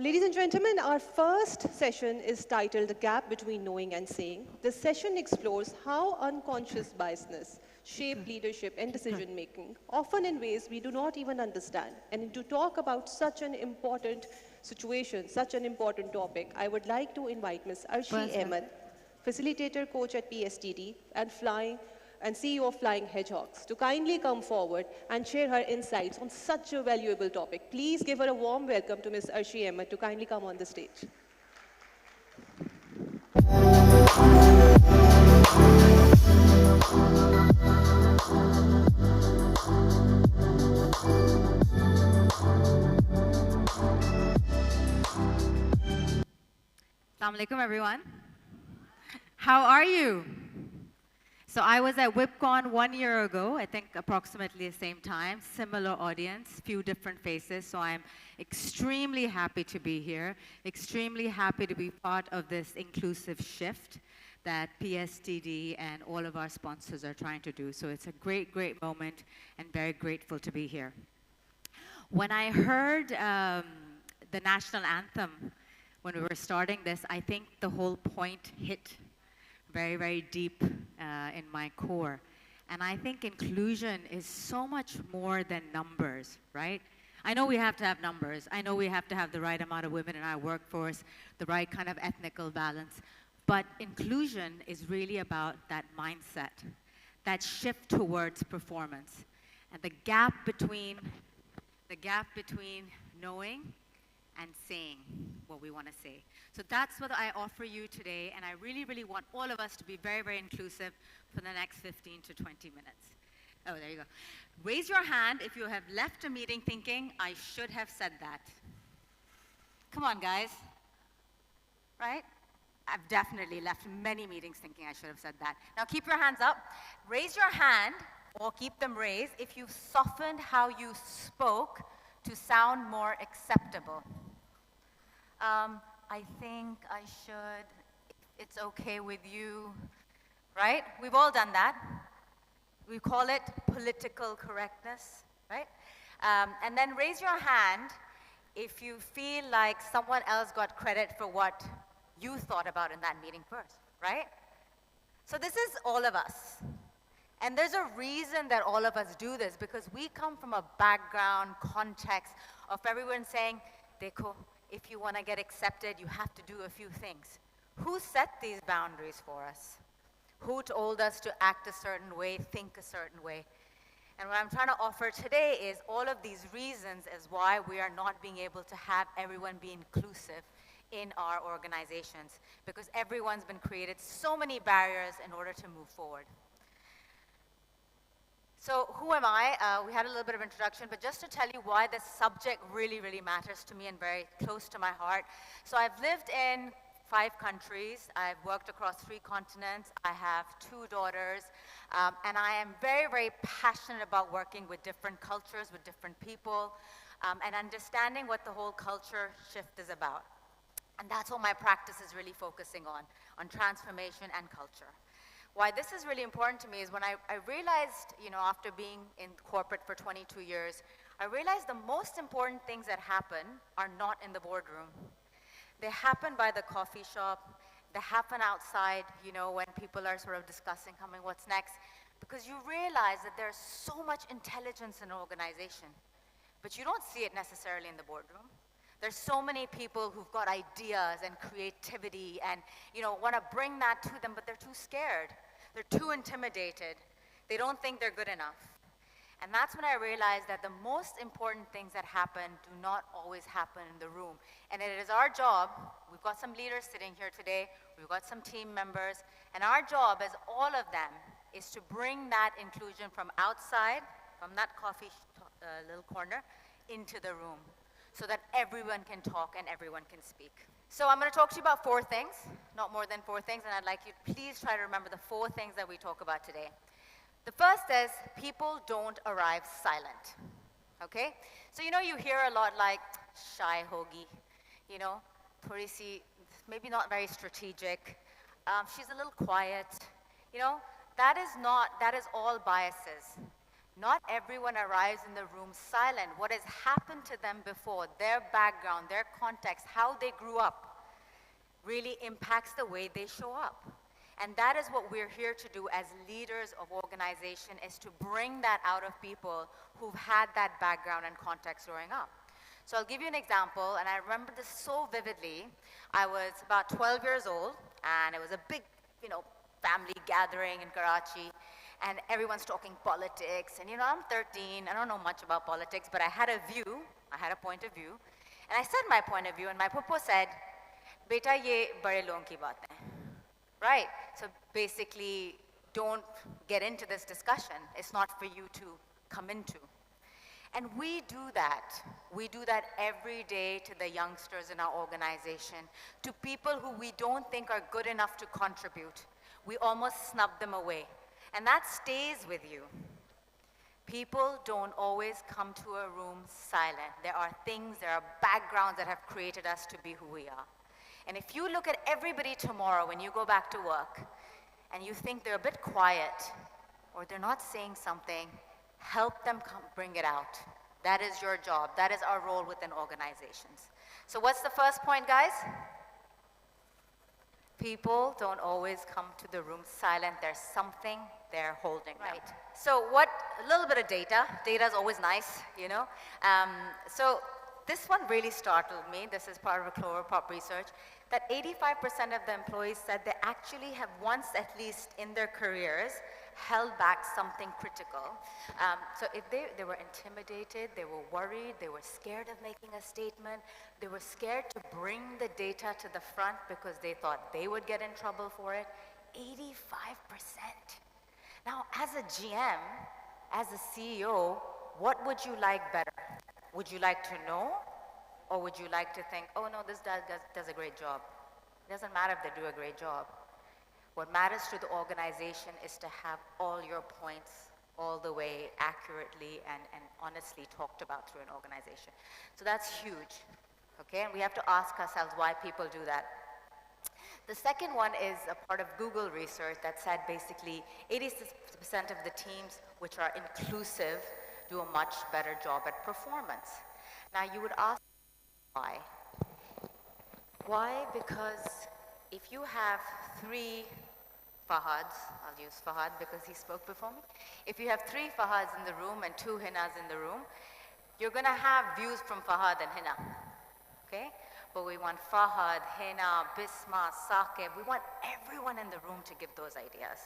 Ladies and gentlemen, our first session is titled The Gap Between Knowing and Saying. This session explores how unconscious biasness shape leadership and decision making, often in ways we do not even understand. And to talk about such an important situation, such an important topic, I would like to invite Ms. Arshi Ahmed, facilitator coach at PSTD and CEO of Flying Hedgehogs, to kindly come forward and share her insights on such a valuable topic. Please give her a warm welcome to Ms. Arshi Ahmed to kindly come on the stage. Assalamu alaikum, everyone. How are you? So I was at WIPCon 1 year ago, I think approximately the same time, similar audience, few different faces, so I'm extremely happy to be here, extremely happy to be part of this inclusive shift that PSTD and all of our sponsors are trying to do. So it's a great, great moment and very grateful to be here. When I heard the national anthem, when we were starting this, I think the whole point hit very, very deep in my core. And I think inclusion is so much more than numbers, right? I know we have to have numbers. I know we have to have the right amount of women in our workforce, the right kind of ethnical balance. But inclusion is really about that mindset, that shift towards performance. And the gap between knowing and saying what we want to say. So that's what I offer you today, and I really, really want all of us to be very, very inclusive for the next 15 to 20 minutes. Oh, there you go. Raise your hand if you have left a meeting thinking, I should have said that. Come on, guys. Right? I've definitely left many meetings thinking I should have said that. Now keep your hands up. Raise your hand, or keep them raised, if you've softened how you spoke to sound more acceptable. I think I should, it's okay with you, right? We've all done that. We call it political correctness, right? And then raise your hand if you feel like someone else got credit for what you thought about in that meeting first, right? So this is all of us. And there's a reason that all of us do this, because we come from a background, context of everyone saying, Dekho, if you want to get accepted, you have to do a few things. Who set these boundaries for us? Who told us to act a certain way, think a certain way? And what I'm trying to offer today is all of these reasons as why we are not being able to have everyone be inclusive in our organizations, because everyone's been created so many barriers in order to move forward. So who am I? We had a little bit of introduction, but just to tell you why this subject really, really matters to me and very close to my heart. So I've lived in 5 countries. I've worked across 3 continents. I have 2 daughters. And I am very, very passionate about working with different cultures, with different people, and understanding what the whole culture shift is about. And that's what my practice is really focusing on transformation and culture. Why this is really important to me is when I realized, after being in corporate for 22 years, I realized the most important things that happen are not in the boardroom. They happen by the coffee shop. They happen outside, when people are sort of discussing, what's next. Because you realize that there's so much intelligence in an organization, but you don't see it necessarily in the boardroom. There's so many people who've got ideas and creativity and, want to bring that to them, but they're too scared. They're too intimidated. They don't think they're good enough. And that's when I realized that the most important things that happen do not always happen in the room. And it is our job, we've got some leaders sitting here today, we've got some team members, and our job as all of them is to bring that inclusion from outside, from that coffee little corner, into the room, so that everyone can talk and everyone can speak. So I'm going to talk to you about 4 things, not more than 4 things, and I'd like you to please try to remember the 4 things that we talk about today. The first is, people don't arrive silent, okay? So you hear a lot like, shy hogi, thodi si, maybe not very strategic, she's a little quiet, that is all biases. Not everyone arrives in the room silent. What has happened to them before, their background, their context, how they grew up, really impacts the way they show up. And that is what we're here to do as leaders of organization, is to bring that out of people who've had that background and context growing up. So I'll give you an example, and I remember this so vividly. I was about 12 years old, and it was a big, family gathering in Karachi, and everyone's talking politics. And I'm 13, I don't know much about politics, but I had a point of view. And I said my point of view, and my puppo said, "Beta, ye bade logon ki baat hai." Right? So basically, don't get into this discussion. It's not for you to come into. And we do that. We do that every day to the youngsters in our organization, to people who we don't think are good enough to contribute. We almost snub them away. And that stays with you. People don't always come to a room silent. There are things, there are backgrounds that have created us to be who we are. And if you look at everybody tomorrow when you go back to work and you think they're a bit quiet or they're not saying something, help them bring it out. That is your job. That is our role within organizations. So what's the first point, guys? People don't always come to the room silent. There's something they're holding, right? So a little bit of data. Data is always nice, So this one really startled me. This is part of a Clover Pop research, that 85% of the employees said they actually have once, at least in their careers, held back something critical. So if they were intimidated, they were worried, they were scared of making a statement, they were scared to bring the data to the front because they thought they would get in trouble for it. 85%. Now, as a GM, as a CEO, what would you like better? Would you like to know, or would you like to think, oh no, this does a great job? It doesn't matter if they do a great job. What matters to the organization is to have all your points all the way accurately and honestly talked about through an organization. So that's huge, okay? And we have to ask ourselves why people do that. The second one is a part of Google research that said basically 86% of the teams which are inclusive do a much better job at performance. Now you would ask why? Why? Because if you have 3 Fahads, I'll use Fahad because he spoke before me. If you have 3 Fahads in the room and 2 Hinas in the room, you're going to have views from Fahad and Hina, okay? But we want Fahad, Hina, Bisma, Saqib, we want everyone in the room to give those ideas.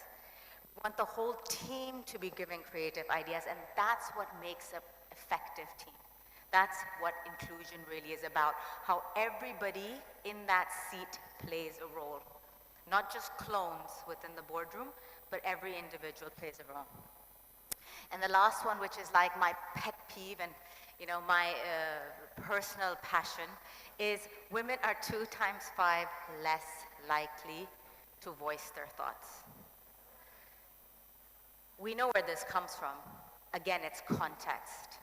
We want the whole team to be giving creative ideas, and that's what makes an effective team. That's what inclusion really is about, how everybody in that seat plays a role. Not just clones within the boardroom, but every individual plays a role. And the last one, which is like my pet peeve and my personal passion, is women are 2 times 5 less likely to voice their thoughts. We know where this comes from. Again, it's context.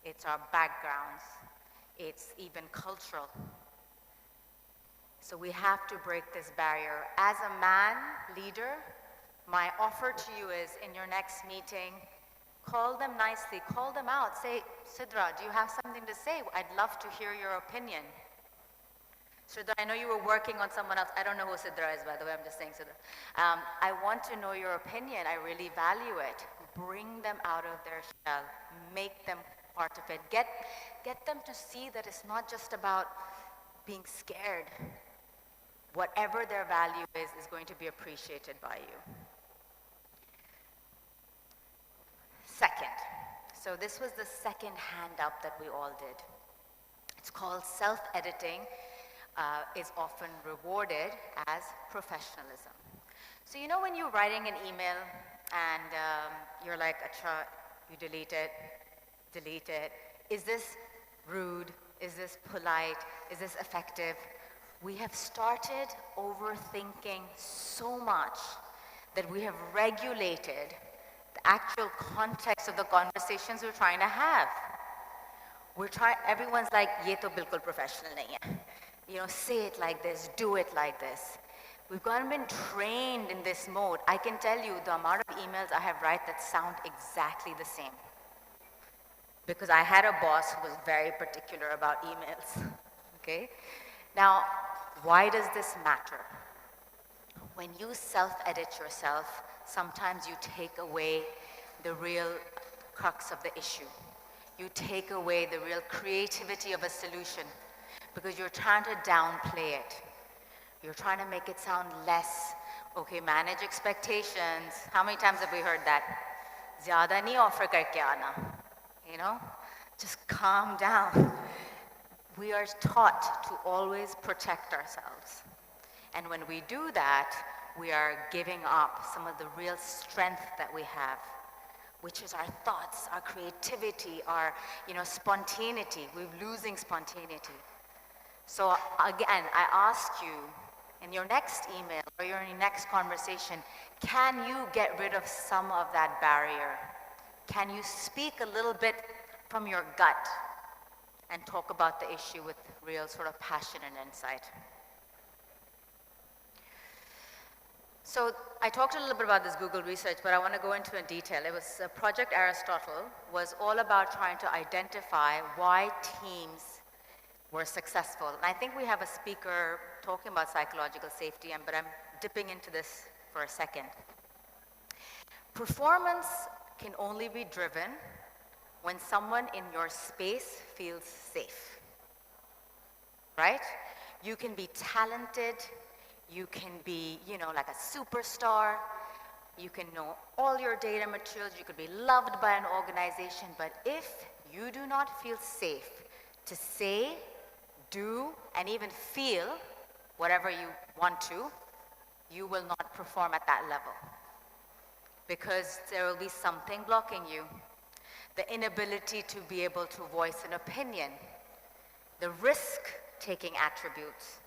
It's our backgrounds. It's even cultural. So we have to break this barrier. As a man leader, my offer to you is in your next meeting, call them nicely, call them out. Say, Sidra, do you have something to say? I'd love to hear your opinion. Sidra, I know you were working on someone else. I don't know who Sidra is, by the way. I'm just saying Sidra. I want to know your opinion. I really value it. Bring them out of their shell. Make them part of it. Get them to see that it's not just about being scared. Whatever their value is going to be appreciated by you. Second, so this was the second hand up that we all did. It's called self-editing is often rewarded as professionalism. So when you're writing an email and you're like, acha, you delete it. Is this rude? Is this polite? Is this effective? We have started overthinking so much that we have regulated the actual context of the conversations we're trying to have. Everyone's like, ye to bilkul professional nahi hai. Say it like this, do it like this. We've been trained in this mode. I can tell you the amount of emails I have written that sound exactly the same. because I had a boss who was very particular about emails, okay? Now, why does this matter? When you self-edit yourself, sometimes you take away the real crux of the issue. You take away the real creativity of a solution because you're trying to downplay it. You're trying to make it sound less, okay, manage expectations. How many times have we heard that? Zyada nahi offer karke aana. You know, just calm down. We are taught to always protect ourselves. And when we do that, we are giving up some of the real strength that we have, which is our thoughts, our creativity, our, spontaneity. We're losing spontaneity. So again, I ask you, in your next email or in your next conversation, can you get rid of some of that barrier? Can you speak a little bit from your gut and talk about the issue with real sort of passion and insight? So I talked a little bit about this Google research, but I want to go into it in detail. It was Project Aristotle was all about trying to identify why teams were successful. And I think we have a speaker talking about psychological safety, but I'm dipping into this for a second. Performance can only be driven when someone in your space feels safe, right? You can be talented, you can be, like a superstar, you can know all your data materials, you could be loved by an organization, but if you do not feel safe to say, do, and even feel whatever you want to, you will not perform at that level. Because there will be something blocking you. The inability to be able to voice an opinion, the risk-taking attributes.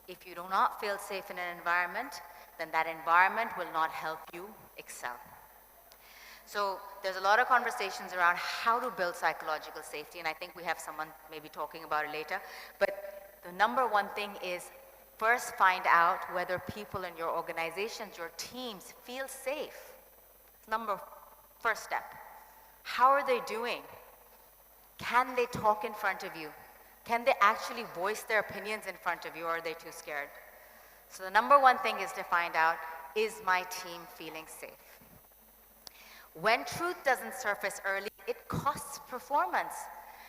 If you do not feel safe in an environment, then that environment will not help you excel. So there's a lot of conversations around how to build psychological safety, and I think we have someone maybe talking about it later. But the number one thing is first find out whether people in your organizations, your teams feel safe. First step. How are they doing? Can they talk in front of you? Can they actually voice their opinions in front of you, or are they too scared? So the number one thing is to find out, is my team feeling safe? When truth doesn't surface early, it costs performance.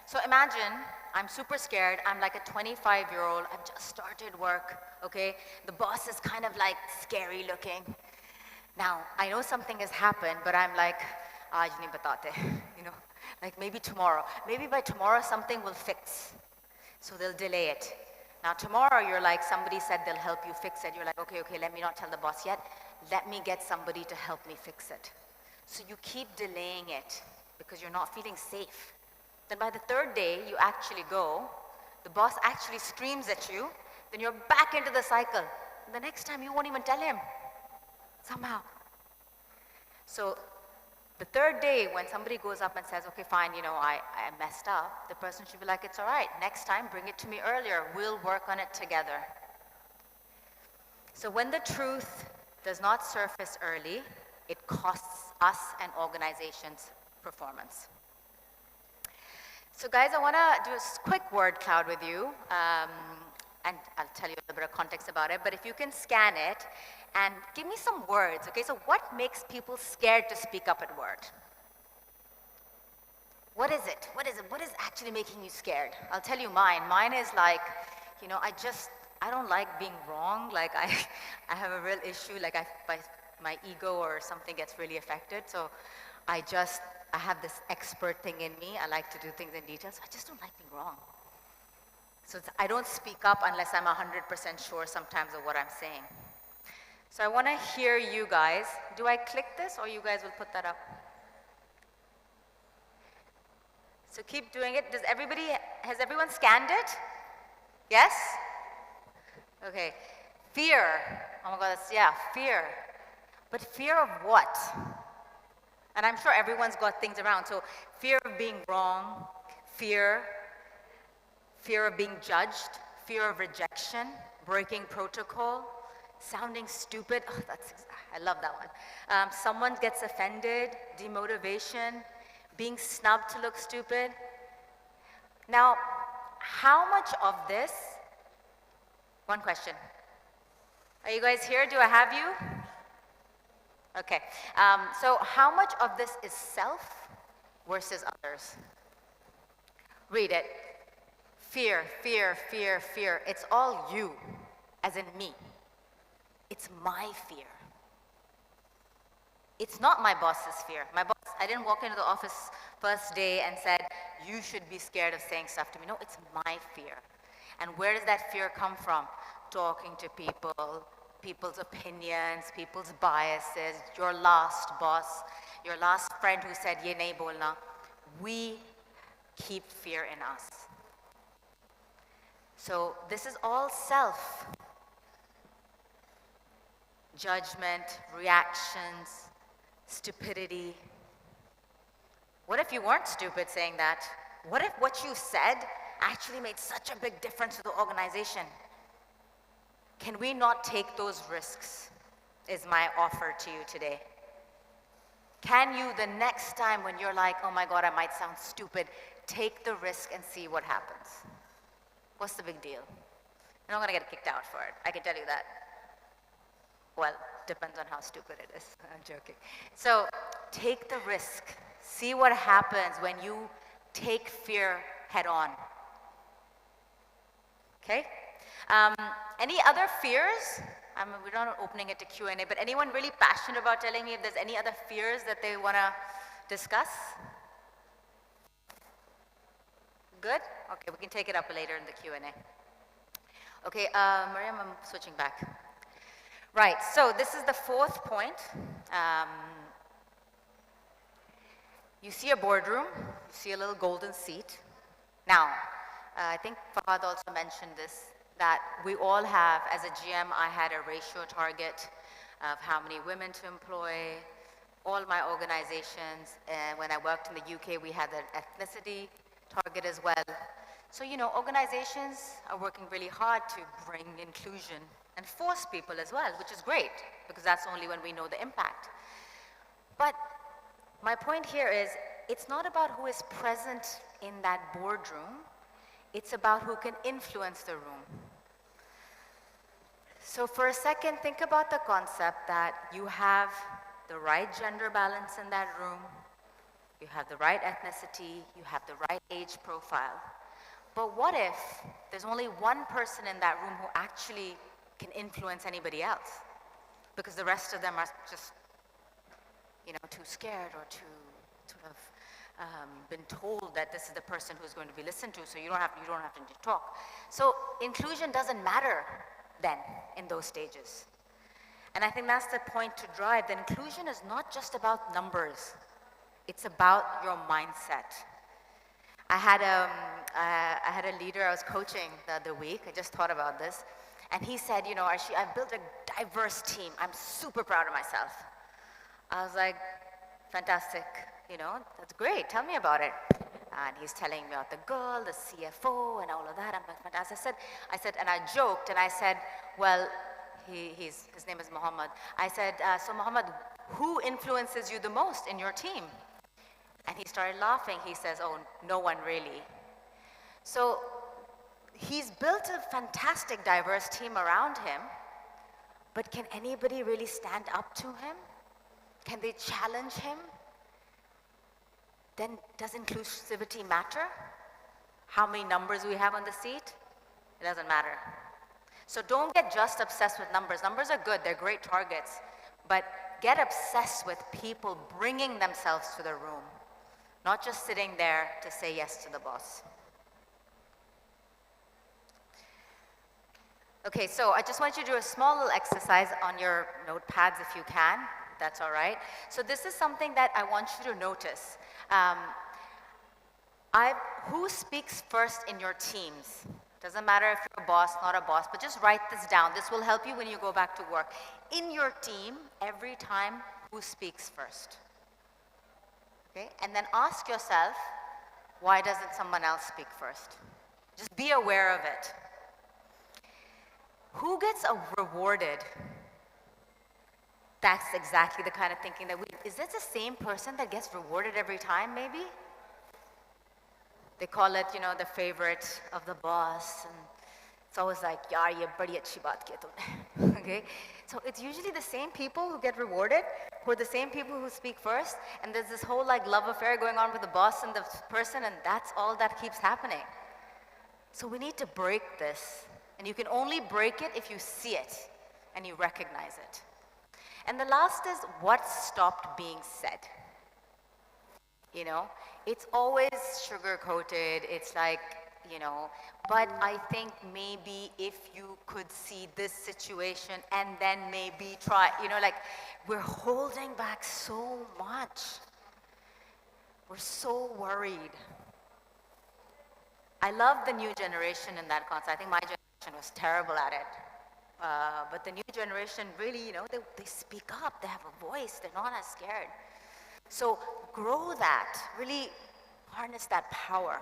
So imagine, I'm super scared, I'm like a 25-year-old, I've just started work, okay? The boss is kind of like scary looking. Now, I know something has happened, but I'm like, aaj nahi batate, like maybe tomorrow. Maybe by tomorrow something will fix. So they'll delay it. Now tomorrow you're like, somebody said they'll help you fix it. You're like, okay, let me not tell the boss yet. Let me get somebody to help me fix it. So you keep delaying it because you're not feeling safe. Then by the third day, you actually go, the boss actually screams at you, then you're back into the cycle. And the next time you won't even tell him, somehow. So the third day, when somebody goes up and says, okay, fine, I messed up, the person should be like, it's all right, next time, bring it to me earlier. We'll work on it together. So when the truth does not surface early, it costs us and organizations performance. So guys, I want to do a quick word cloud with you, and I'll tell you a little bit of context about it, but if you can scan it, and give me some words, okay? So what makes people scared to speak up at work? What is it? What is it? What is actually making you scared? I'll tell you mine. Mine is like, I don't like being wrong. Like I have a real issue, like my ego or something gets really affected. So I have this expert thing in me. I like to do things in detail, so I just don't like being wrong. So I don't speak up unless I'm 100% sure sometimes of what I'm saying. So I want to hear you guys. Do I click this or you guys will put that up? So keep doing it. Has everyone scanned it? Yes? Okay. Fear. Oh my God, fear. But fear of what? And I'm sure everyone's got things around. So fear of being wrong, fear of being judged, fear of rejection, breaking protocol, sounding stupid. I love that one. Someone gets offended, demotivation, being snubbed to look stupid. Now, how much of this, one question. Are you guys here? Do I have you? Okay. So how much of this is self versus others? Read it. Fear, fear, fear, fear. It's all you, as in me. It's my fear. It's not my boss's fear. My boss, I didn't walk into the office first day and said, you should be scared of saying stuff to me. No, it's my fear. And where does that fear come from? Talking to people, people's opinions, people's biases, your last boss, your last friend who said, ye nahi bolna. We keep fear in us. So this is all self. Judgment, reactions, stupidity. What if you weren't stupid saying that? What if what you said actually made such a big difference to the organization? Can we not take those risks, is my offer to you today. Can you, the next time when you're like, oh my God, I might sound stupid, take the risk and see what happens? What's the big deal? You're not gonna get kicked out for it, I can tell you that. Well, depends on how stupid it is. I'm joking. So take the risk. See what happens when you take fear head on. Okay? Any other fears? We're not opening it to Q&A, but anyone really passionate about telling me if there's any other fears that they want to discuss? Good? Okay, we can take it up later in the Q&A. Okay, Mariam, I'm switching back. Right, so this is the fourth point. You see a boardroom, you see a little golden seat. Now, I think Fahad also mentioned this, that we all have, as a GM, I had a ratio target of how many women to employ. All my organizations, when I worked in the UK, we had an ethnicity target as well. So, you know, organizations are working really hard to bring inclusion and force people as well, which is great, because that's only when we know the impact. But my point here is, it's not about who is present in that boardroom, it's about who can influence the room. So for a second, think about the concept that you have the right gender balance in that room, you have the right ethnicity, you have the right age profile. But what if there's only one person in that room who actually can influence anybody else? Because the rest of them are just, you know, too scared or too sort of been told that this is the person who's going to be listened to, so you don't have to talk. So inclusion doesn't matter then in those stages. And I think that's the point to drive. The inclusion is not just about numbers. It's about your mindset. I had a leader I was coaching the other week. I just thought about this. And he said, you know, Arshi, I've built a diverse team. I'm super proud of myself. I was like, fantastic. You know, that's great. Tell me about it. And he's telling me about the girl, the CFO, and all of that. I'm like, fantastic. I said, and I joked, and I said, well, his name is Muhammad. I said, so Muhammad, who influences you the most in your team? And he started laughing. He says, oh, no one really. So he's built a fantastic, diverse team around him, but can anybody really stand up to him? Can they challenge him? Then does inclusivity matter? How many numbers we have on the seat? It doesn't matter. So don't get just obsessed with numbers. Numbers are good, they're great targets, but get obsessed with people bringing themselves to the room, not just sitting there to say yes to the boss. Okay, so I just want you to do a small little exercise on your notepads if you can. That's all right. So this is something that I want you to notice. Who speaks first in your teams? Doesn't matter if you're a boss, not a boss, but just write this down. This will help you when you go back to work. In your team, every time, who speaks first? Okay, and then ask yourself, why doesn't someone else speak first? Just be aware of it. Who gets rewarded That's exactly the kind of thinking that is this the same person that gets rewarded every time, maybe? They call it, the favorite of the boss. And it's always like, yaar, ye badi achhi baat kiya tumne. Okay? So it's usually the same people who get rewarded, who are the same people who speak first, and there's this whole love affair going on with the boss and the person, and that's all that keeps happening. So we need to break this. And you can only break it if you see it and you recognize it. And the last is what stopped being said. It's always sugar-coated. It's like, but I think maybe if you could see this situation and then maybe try, we're holding back so much. We're so worried. I love the new generation in that concept. I think my generation was terrible at it. But the new generation really, they speak up, they have a voice, they're not as scared. So grow that, really harness that power.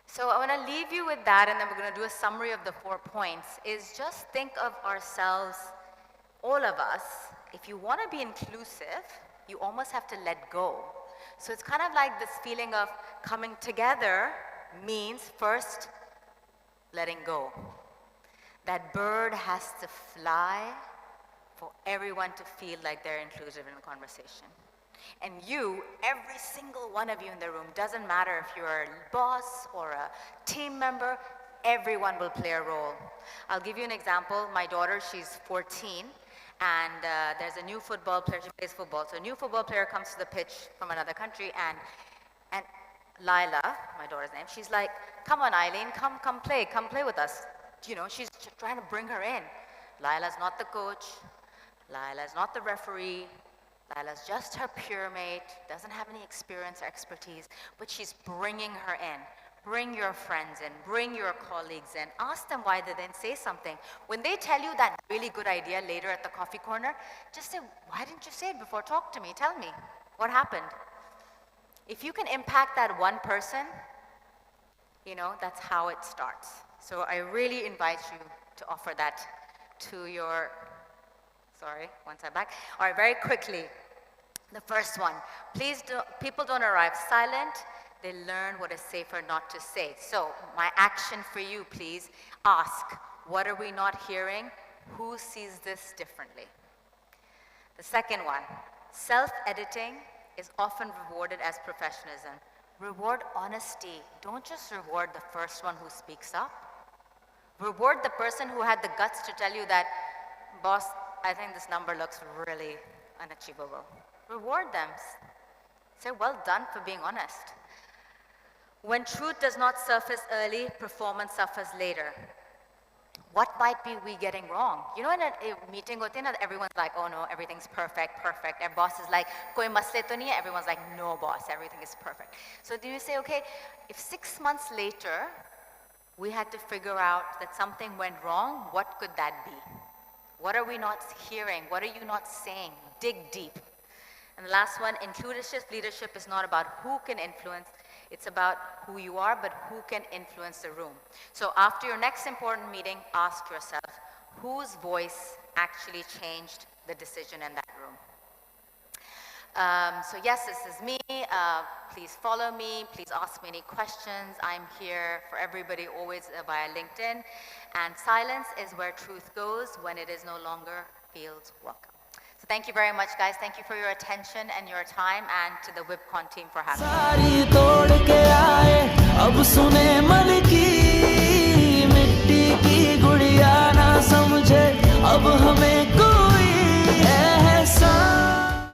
So I want to leave you with that, and then we're going to do a summary of the 4 points, is just think of ourselves, all of us, if you want to be inclusive, you almost have to let go. So it's kind of like this feeling of coming together means first letting go. That bird has to fly for everyone to feel like they're inclusive in a conversation. And you, every single one of you in the room, doesn't matter if you're a boss or a team member, everyone will play a role. I'll give you an example. My daughter, she's 14, and there's a new football player, she plays football. So a new football player comes to the pitch from another country, and Lila, my daughter's name, she's like, come on, Eileen, come play with us. She's trying to bring her in. Lila's not the coach. Lila's not the referee. Lila's just her peer mate, doesn't have any experience or expertise, but she's bringing her in. Bring your friends in, bring your colleagues in, ask them why they didn't say something. When they tell you that really good idea later at the coffee corner, just say, why didn't you say it before? Talk to me, tell me, what happened? If you can impact that one person, that's how it starts. So I really invite you to offer that to your, sorry, one side back. All right, very quickly. The first one, people don't arrive silent, they learn what is safer not to say. So my action for you, please, ask, what are we not hearing? Who sees this differently? The second one, self-editing is often rewarded as professionalism. Reward honesty. Don't just reward the first one who speaks up. Reward the person who had the guts to tell you that, boss, I think this number looks really unachievable. Reward them. Say, well done for being honest. When truth does not surface early, performance suffers later. What might be we getting wrong? In a meeting, everyone's like, oh no, everything's perfect. Our boss is like, koi masle to nahi hai? Everyone's like, no boss, everything is perfect. So do you say, okay, if 6 months later, we had to figure out that something went wrong, what could that be? What are we not hearing? What are you not saying? Dig deep. And the last one, inclusive leadership is not about who can influence, it's about who you are, but who can influence the room. So after your next important meeting, ask yourself, whose voice actually changed the decision in that room? So yes, this is me. Please follow me. Please ask me any questions. I'm here for everybody, always via LinkedIn. And silence is where truth goes when it is no longer feels welcome. So thank you very much, guys. Thank you for your attention and your time, and to the WIPCon team for having me.